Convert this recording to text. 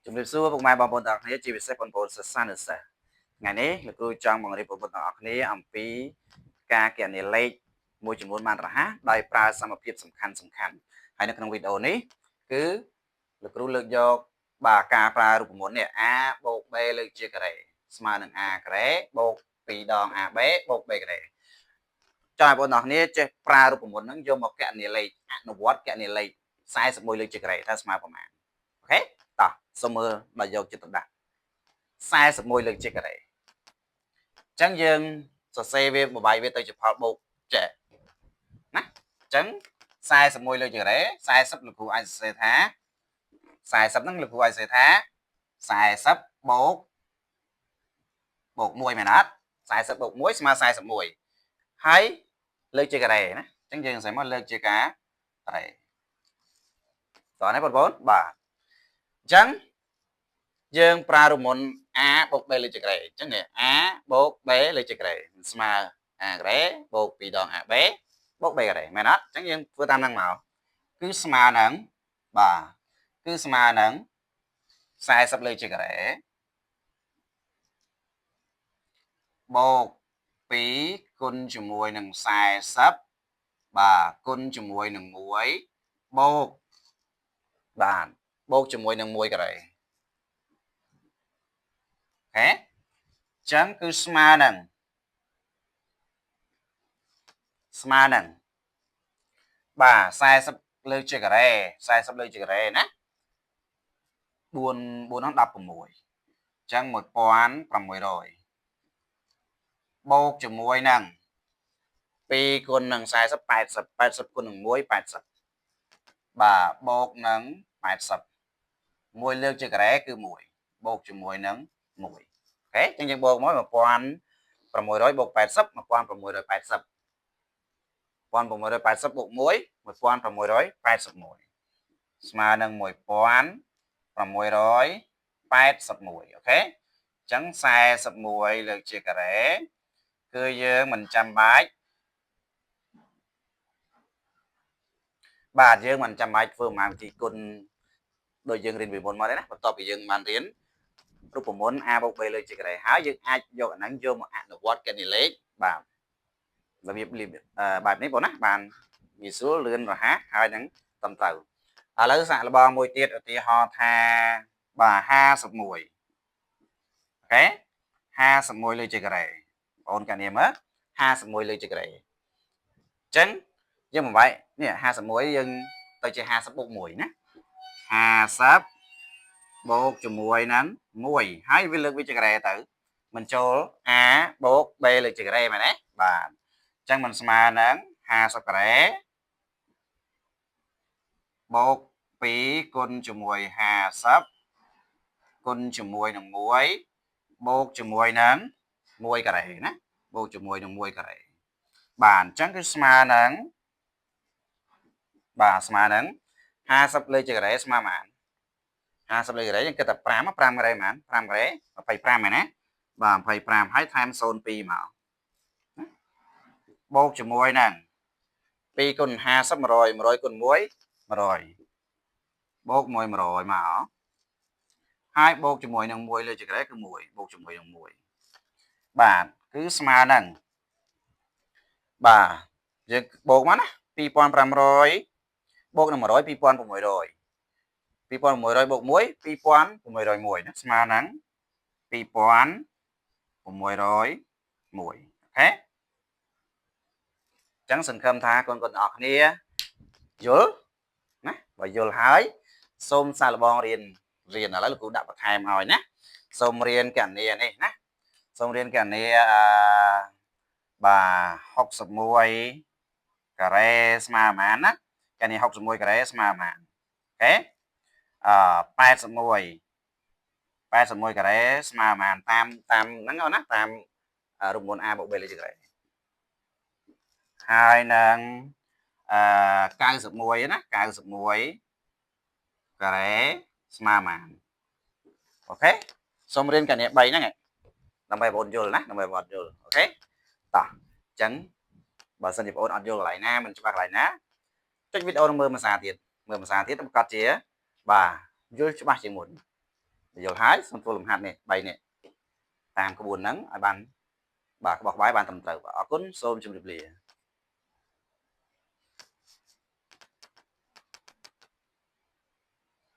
ជំរាបសួរពុកម៉ែបងប្អូនទាំងអស់គ្នាជាពិសេសបងប្អូនសិស្សានុសិស្សថ្ងៃនេះលោកគ្រូចង់បង្រៀនបងប្អូនទាំងអស់គ្នាអំពីការគណនាលេខមួយចំនួនបានរហ័សដោយប្រើសមភាពសំខាន់ហើយនៅក្នុងវីដេអូនេះគឺលោកគ្រូលើកយកបាទការប្រើរូបមន្តនេះ a បូក b លើកជាការ៉េស្មើនឹង a ការ៉េបូក2ដង ab បូក b ការ៉េចង់ឲ្យបងប្អូនទាំងអស់គ្នាចេះប្រើរូបមន្តហ្នឹងយកមកគណនាលេខអនុវត្តគណនាលេខ41លើកជាការ៉េតើស្មើប្រមាណអូខេតោះសូមមើលដល់យកចិត្តទុកដាក់41លើកជាការ៉េអញ្ចឹងយើងសរសេរវាបបាយវាទៅជាផលបូកចេះណាអញ្ចឹង41លើកជាការ៉េ40លោកគ្រូអាចសរសេរថា40ហ្នឹងលោកគ្រូអាចសរសេរថា40បូក1មែនអត់40បូក1ស្មើ41ហើយលើកជាការ៉េណាអញ្ចឹងយើងសរសេរមកលើកជាការ៉េតោះនេះបងប្អូនបាទអញ្ចឹងយើងប្រើរូបមន្ត a បូក b លើកជាការ៉េអញ្ចឹងនេះ a បូក b លើកជាការ៉េស្មើ a ការ៉េបូក2ដង ab បូក b ការ៉េមែនអត់អញ្ចឹងយើងធ្វើតាមហ្នឹងមកគឺស្មើនឹងបាទគឺស្មើនឹង40លើកជាការ៉េបូក2គុណជាមួយនឹង40បាទគុណជាមួយនឹង1បូកបាទបូកជាមួយនឹង1ការ៉េអូខេអញ្ចឹងគឺស្មើនឹងបាទ40លើកជាការ៉េ40លើកជាការ៉េណា4ហ្នឹង16អញ្ចឹង1600បូកជាមួយនឹង2គុណនឹង40 80 80គុណនឹង1 80បាទបូកនឹង80 1លើកជាការ៉េគឺ1បូកជាមួយនឹង1អូខេអញ្ចឹងយើងបូកមក1600បូក80 1680 1680បូក1 1681ស្មើនឹង1681អូខេអញ្ចឹង41លើកជាការ៉េគឺយើងមិនចាំបាច់បាទយើងមិនចាំបាច់ធ្វើម៉ាវិធីគុណដូចយើងរៀនពីមុនមកទេណាបន្ទាប់ពីយើងបានរៀនរូបមន្ត a បូក b លើកជាការ៉េហើយយើងអាចយកអាហ្នឹងយកមកអនុវត្តគណនាលេខបាទរបៀបបែបនេះបងណាបានងាយស្រួលលឿនរហ័សហើយនឹងត្រឹមត្រូវឥឡូវសាកល្បងមួយទៀតឧទាហរណ៍ថាបាទ51អូខេ51លើកជាការ៉េបងអូនកានាមើល51លើកជាការ៉េអញ្ចឹងយើងបំបែកនេះ51យើងទៅជា50បូក1ណា50បូកជាមួយនឹង1ហើយវាលើកវាជាការ៉េទៅមិនចូល a បូក b លើកជាការ៉េមែនទេបាទអញ្ចឹងមិនស្មើនឹង50ការ៉េបូក2គុណជាមួយ50គុណជាមួយនឹង1បូកជាមួយនឹង1ការ៉េណាបូកជាមួយនឹង1ការ៉េបាទអញ្ចឹងគឺស្មើនឹងបាទស្មើនឹង50លើកជាការ៉េស្មើប៉ុន្មាន50លើកការ៉េយើងគិតតែ5ការ៉េប៉ុន្មាន5ការ៉េ25មែនណាបាទ25ហើយថែម02មកបូកជាមួយនឹង2គុណ50 100 100គុណ1 100បូក1 100មកហើយបូកជាមួយនឹង1លើកជាការ៉េគឺ1បូកជាមួយនឹង1បាទគឺស្មើនឹងបាទយើងបូកមកណា2500បូកនឹង100 2600 2600បូក1 2601ណាស្មើនឹង2601អូខេអញ្ចឹងសង្ឃឹមថាកូនៗទាំងអស់គ្នាយល់ណាបើយល់ហើយសូមសាកល្បងរៀនឥឡូវលោកគ្រូដាក់បន្ថែមឲ្យណាសូមរៀនគណនានេះណាសូមរៀនគណនាបាទ61ការ៉េស្មើប៉ុន្មានណាគណនា61ការ៉េស្មើប៉ុន្មានអូខេ81ការ៉េស្មើប៉ុន្មានតាមហ្នឹងណាតាមរូបមន្ត a បូក b លើកជាការ៉េហើយនឹង91ណា91ការ៉េស្មើប៉ុន្មានអូខេសូមរៀនគណនា3ហ្នឹងដើម្បីបងប្អូនយល់ណាដើម្បីបងប្អូនយល់អូខេតោះអញ្ចឹងបើសិនជាបងប្អូនអត់យល់កន្លែងណាមិនច្បាស់កន្លែងណាចុចវីដេអូនឹងមើលភាសាទៀតប្រកាសជាបាទយល់ច្បាស់ជាងមុន យល់ហើយសូមធ្វើលំហាត់នេះ3នេះតាមក្បួនហ្នឹងឲ្យបានបាទក្បោះក្បាយបានត្រឹមត្រូវបាទអរគុណសូមជម្រាបលា